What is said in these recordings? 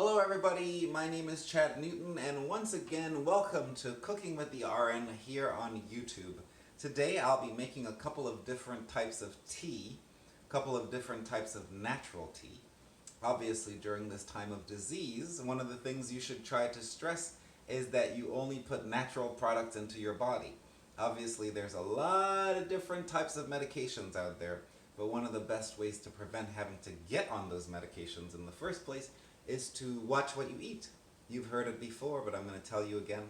Hello everybody, my name is Chad Newton and once again welcome to Cooking with the RN here on YouTube. Today I'll be making a couple of different types of tea, a couple of different types of natural tea. Obviously during this time of disease, one of the things you should try to stress is that you only put natural products into your body. Obviously there's a lot of different types of medications out there, but one of the best ways to prevent having to get on those medications in the first place is to watch what you eat. You've heard it before, but I'm going to tell you again.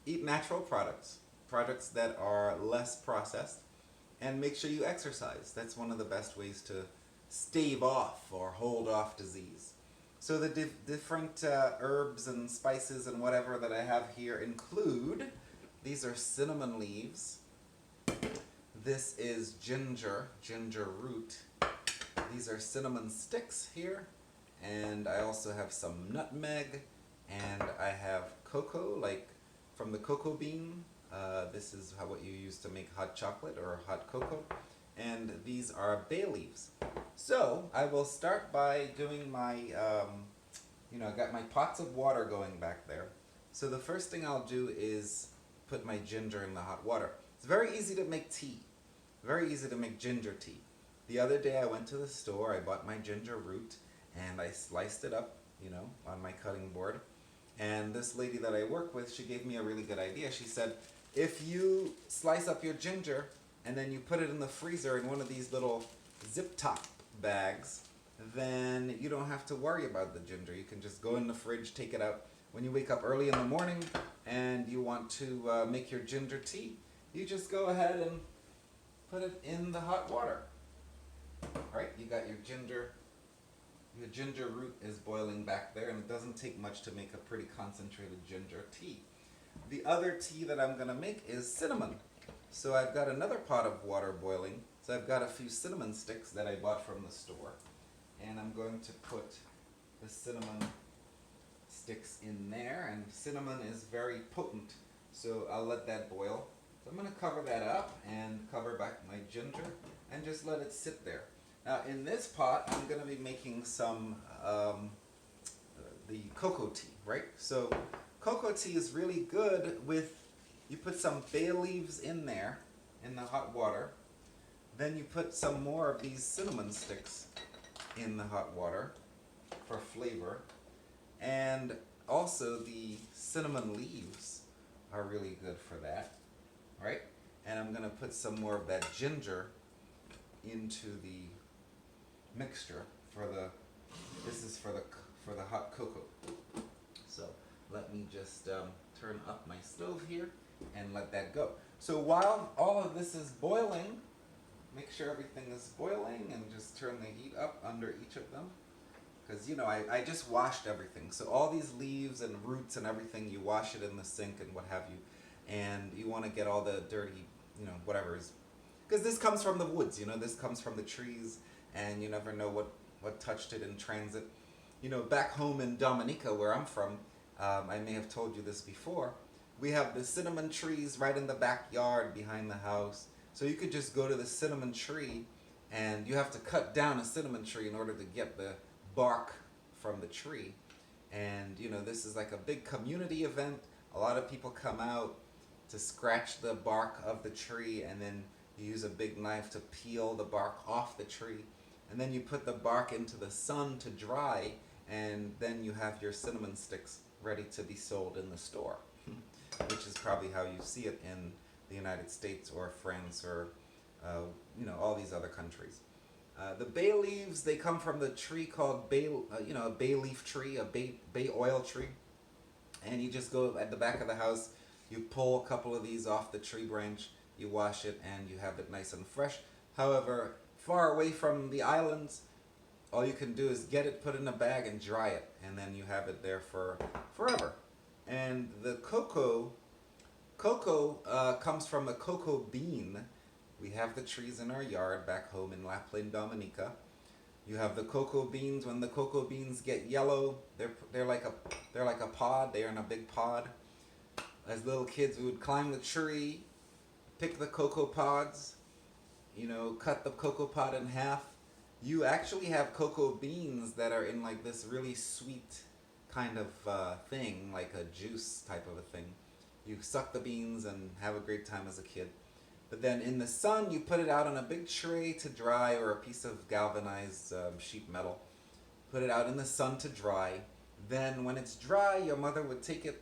Eat natural products, products that are less processed, and make sure you exercise. That's one of the best ways to stave off or hold off disease. So the different herbs and spices and whatever that I have here include, these are cinnamon leaves. This is ginger root. These are cinnamon sticks here. And I also have some nutmeg, and I have cocoa, like from the cocoa bean. This is what you use to make hot chocolate or hot cocoa. And these are bay leaves. So I will start by doing my, I got my pots of water going back there. So the first thing I'll do is put my ginger in the hot water. It's very easy to make tea. Very easy to make ginger tea. The other day I went to the store, I bought my ginger root, and I sliced it up, on my cutting board. And this lady that I work with, she gave me a really good idea. She said, if you slice up your ginger and then you put it in the freezer in one of these little zip top bags, then you don't have to worry about the ginger. You can just go in the fridge, take it out. When you wake up early in the morning and you want to make your ginger tea, you just go ahead and put it in the hot water. All right, you got your ginger. The ginger root is boiling back there, and it doesn't take much to make a pretty concentrated ginger tea. The other tea that I'm going to make is cinnamon. So I've got another pot of water boiling. So I've got a few cinnamon sticks that I bought from the store. And I'm going to put the cinnamon sticks in there, and cinnamon is very potent. So I'll let that boil. So I'm going to cover that up and cover back my ginger and just let it sit there. Now in this pot, I'm going to be making some, the cocoa tea, right? So cocoa tea is really good with, you put some bay leaves in there, in the hot water, then you put some more of these cinnamon sticks in the hot water for flavor, and also the cinnamon leaves are really good for that, right? And I'm going to put some more of that ginger into the mixture this is for the hot cocoa. So let me just turn up my stove here and let that go. So while all of this is boiling, make sure everything is boiling and just turn the heat up under each of them. Because I just washed everything. So all these leaves and roots and everything, you wash it in the sink and what have you. And you want to get all the dirty, whatever is, because this comes from the woods, this comes from the trees. And you never know what touched it in transit. Back home in Dominica, where I'm from, I may have told you this before, we have the cinnamon trees right in the backyard behind the house. So you could just go to the cinnamon tree, and you have to cut down a cinnamon tree in order to get the bark from the tree. And this is like a big community event. A lot of people come out to scratch the bark of the tree, and then you use a big knife to peel the bark off the tree. And then you put the bark into the sun to dry, and then you have your cinnamon sticks ready to be sold in the store, which is probably how you see it in the United States or France or, all these other countries. The bay leaves, they come from the tree called a bay leaf tree, a bay oil tree. And you just go at the back of the house, you pull a couple of these off the tree branch, you wash it, and you have it nice and fresh. However, far away from the islands, all you can do is get it, put it in a bag, and dry it, and then you have it there for forever. And the cocoa comes from the cocoa bean. We have the trees in our yard back home in La Plaine, Dominica. You have the cocoa beans. When the cocoa beans get yellow, they're like a pod. They're in a big pod. As little kids, we would climb the tree, pick the cocoa pods, cut the cocoa pod in half. You actually have cocoa beans that are in like this really sweet kind of thing, like a juice type of a thing. You suck the beans and have a great time as a kid. But then in the sun, you put it out on a big tray to dry, or a piece of galvanized sheet metal. Put it out in the sun to dry. Then when it's dry, your mother would take it,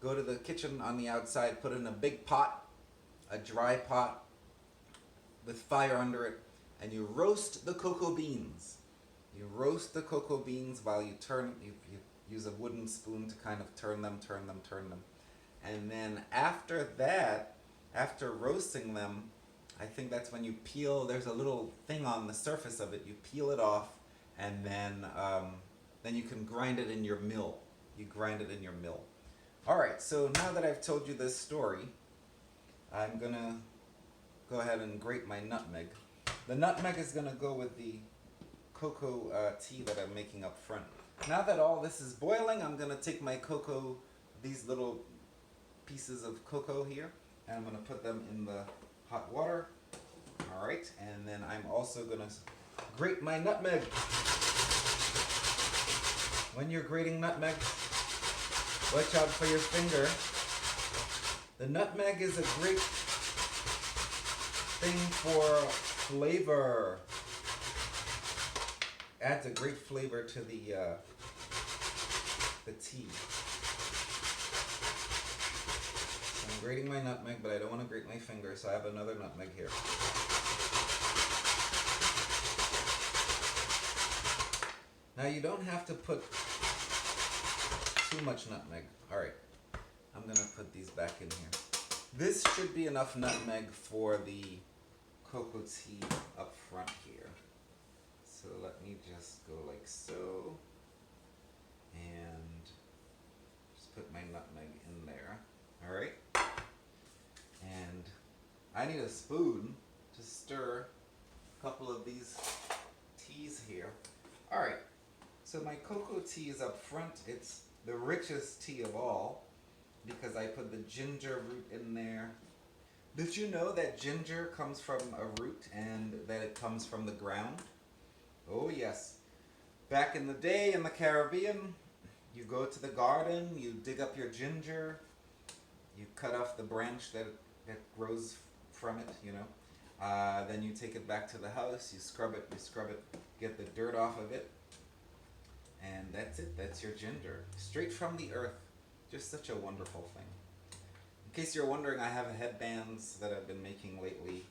go to the kitchen on the outside, put it in a big pot, a dry pot with fire under it, and you roast the cocoa beans. You roast the cocoa beans while you use a wooden spoon to kind of turn them. And then after that, after roasting them, I think that's when you peel, there's a little thing on the surface of it, you peel it off, and then you can grind it in your mill. You grind it in your mill. Alright, so now that I've told you this story, I'm gonna go ahead and grate my nutmeg. The nutmeg is gonna go with the cocoa tea that I'm making up front. Now that all this is boiling, I'm gonna take my cocoa, these little pieces of cocoa here, and I'm gonna put them in the hot water. Alright, and then I'm also gonna grate my nutmeg. When you're grating nutmeg, watch out for your finger. The nutmeg is a great thing for flavor. Adds a great flavor to the tea. So I'm grating my nutmeg, but I don't want to grate my finger, so I have another nutmeg here. Now you don't have to put too much nutmeg. Alright, I'm going to put these back in here. This should be enough nutmeg for the cocoa tea up front here. So let me just go like so, and just put my nutmeg in there. Alright? And I need a spoon to stir a couple of these teas here. Alright, so my cocoa tea is up front. It's the richest tea of all because I put the ginger root in there. Did you know that ginger comes from a root and that it comes from the ground? Oh yes. Back in the day in the Caribbean, you go to the garden, you dig up your ginger, you cut off the branch that grows from it, you know. Then you take it back to the house, you scrub it, get the dirt off of it. And that's it, that's your ginger. Straight from the earth. Just such a wonderful thing. In case you're wondering, I have headbands that I've been making lately.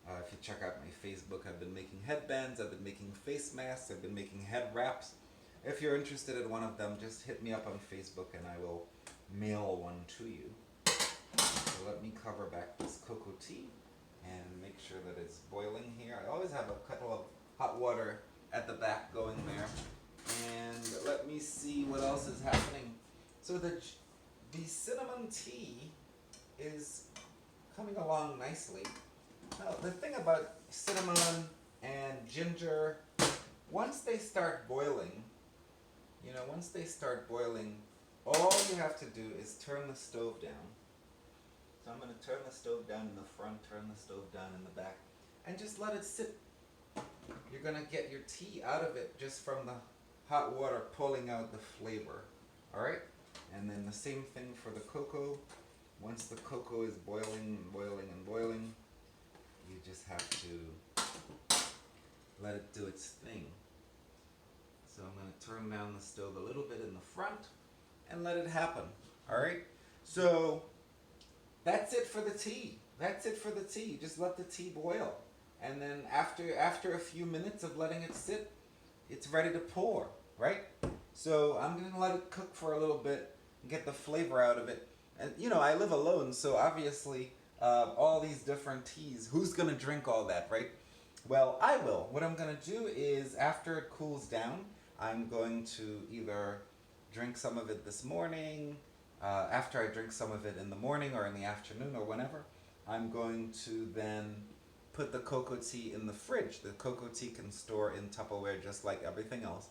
If you check out my Facebook, I've been making headbands, I've been making face masks, I've been making head wraps. If you're interested in one of them, just hit me up on Facebook and I will mail one to you. So let me cover back this cocoa tea and make sure that it's boiling here. I always have a kettle of hot water at the back going there. And let me see what else is happening. So the cinnamon tea is coming along nicely. Now, the thing about cinnamon and ginger, once they start boiling, all you have to do is turn the stove down. So I'm going to turn the stove down in the front, turn the stove down in the back, and just let it sit. You're going to get your tea out of it just from the hot water pulling out the flavor. Alright? And then the same thing for the cocoa. Once the cocoa is boiling, you just have to let it do its thing. So I'm going to turn down the stove a little bit in the front and let it happen. Alright? So that's it for the tea. That's it for the tea. Just let the tea boil. And then after a few minutes of letting it sit, it's ready to pour, right? So I'm going to let it cook for a little bit and get the flavor out of it. And I live alone, so obviously all these different teas, who's going to drink all that, right? Well, I will. What I'm going to do is after it cools down, I'm going to either drink some of it this morning, after I drink some of it in the morning or in the afternoon or whenever, I'm going to then put the cocoa tea in the fridge. The cocoa tea can store in Tupperware just like everything else.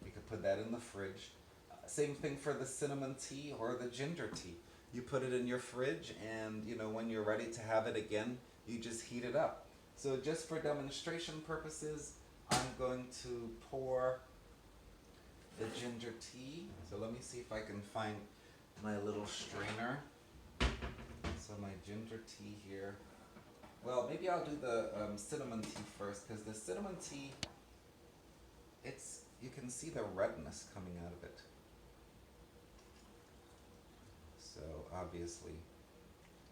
You could put that in the fridge. Same thing for the cinnamon tea or the ginger tea. You put it in your fridge and when you're ready to have it again, you just heat it up. So just for demonstration purposes, I'm going to pour the ginger tea. So let me see if I can find my little strainer. So my ginger tea here. Well, maybe I'll do the cinnamon tea first, because the cinnamon tea, you can see the redness coming out of it. So obviously,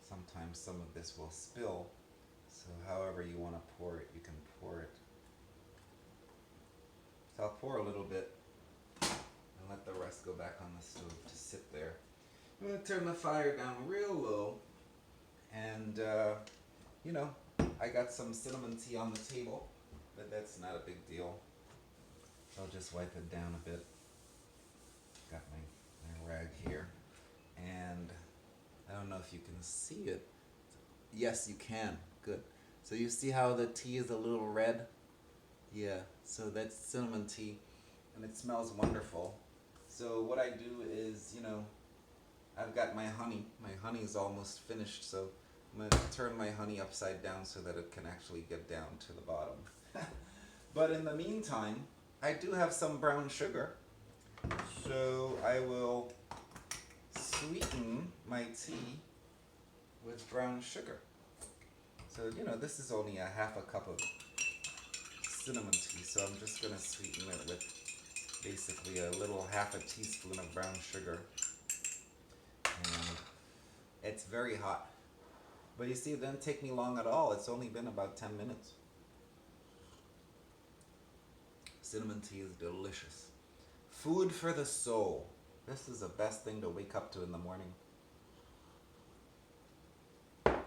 sometimes some of this will spill. So however you want to pour it, you can pour it. So I'll pour a little bit and let the rest go back on the stove to sit there. I'm going to turn the fire down real low. And, you know, I got some cinnamon tea on the table, but that's not a big deal. I'll just wipe it down a bit. Got my rag here. And I don't know if you can see it. Yes, you can. Good. So you see how the tea is a little red? Yeah, so that's cinnamon tea, and it smells wonderful. So what I do is, you know, I've got my honey. My honey is almost finished, so I'm going to turn my honey upside down so that it can actually get down to the bottom. But in the meantime, I do have some brown sugar, so I will sweeten my tea with brown sugar. So, you know, this is only a half a cup of cinnamon tea, so I'm just going to sweeten it with basically a little half a teaspoon of brown sugar. And it's very hot. But you see, it didn't take me long at all. It's only been about 10 minutes. Cinnamon tea is delicious. Food for the soul. This is the best thing to wake up to in the morning.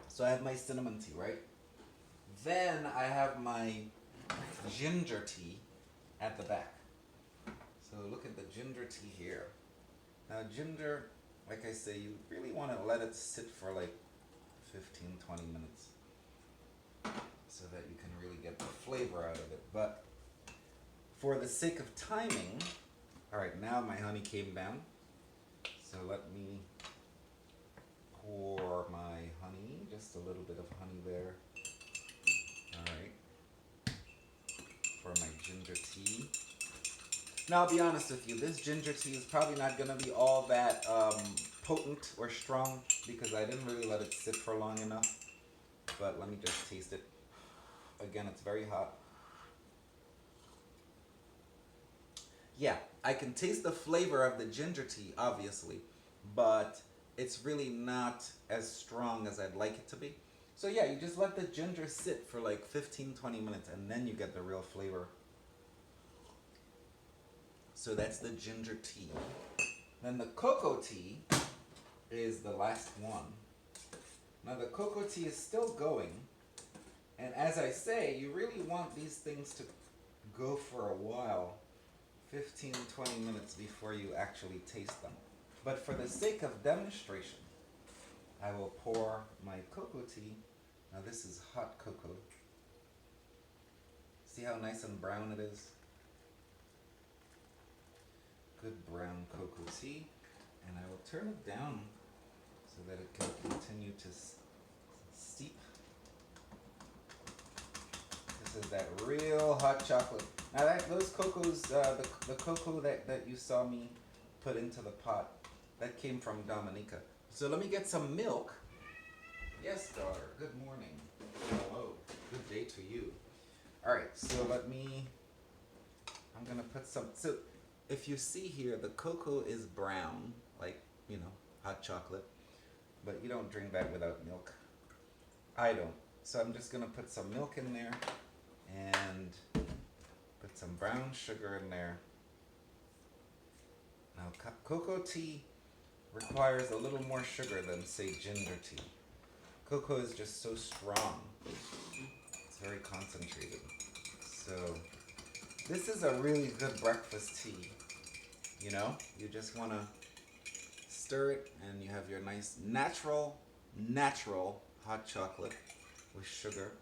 So I have my cinnamon tea, right? Then I have my ginger tea at the back. So look at the ginger tea here. Now ginger, like I say, you really want to let it sit for like 15-20 minutes so that you can really get the flavor out of it. But for the sake of timing, all right, now my honey came down. So let me pour my honey, just a little bit of honey there. All right, for my ginger tea. Now I'll be honest with you, this ginger tea is probably not going to be all that potent or strong because I didn't really let it sit for long enough. But let me just taste it. Again, it's very hot. Yeah, I can taste the flavor of the ginger tea, obviously, but it's really not as strong as I'd like it to be. So yeah, you just let the ginger sit for like 15-20 minutes and then you get the real flavor. So that's the ginger tea. Then the cocoa tea is the last one. Now the cocoa tea is still going, and as I say, you really want these things to go for a while, 15-20 minutes before you actually taste them. But for the sake of demonstration, I will pour my cocoa tea. Now this is hot cocoa. See how nice and brown it is? Good brown cocoa tea. And I will turn it down so that it can continue to steep. This is that real hot chocolate. Now those cocos, the cocoa that you saw me put into the pot, that came from Dominica. So let me get some milk. Yes, daughter. Good morning. Hello. Good day to you. All right. So I'm gonna put some. So if you see here, the cocoa is brown, like, you know, hot chocolate. But you don't drink that without milk. I don't. So I'm just gonna put some milk in there and put some brown sugar in there. Now, cocoa tea requires a little more sugar than, say, ginger tea. Cocoa is just so strong. It's very concentrated. So this is a really good breakfast tea. You know, you just want to stir it and you have your nice natural hot chocolate with sugar,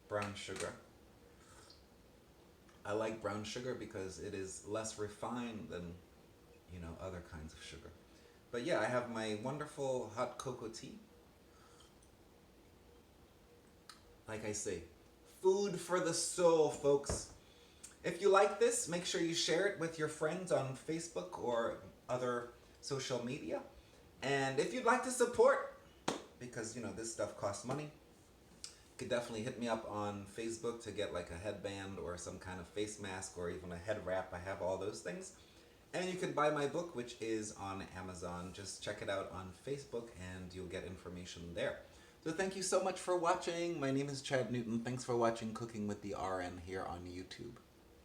brown sugar. I like brown sugar because it is less refined than, you know, other kinds of sugar. But yeah, I have my wonderful hot cocoa tea. Like I say, food for the soul, folks. If you like this, make sure you share it with your friends on Facebook or other social media. And if you'd like to support, because this stuff costs money, you could definitely hit me up on Facebook to get like a headband or some kind of face mask or even a head wrap. I have all those things. And you can buy my book, which is on Amazon. Just check it out on Facebook and you'll get information there. So thank you so much for watching. My name is Chad Newton. Thanks for watching Cooking with the RN here on YouTube.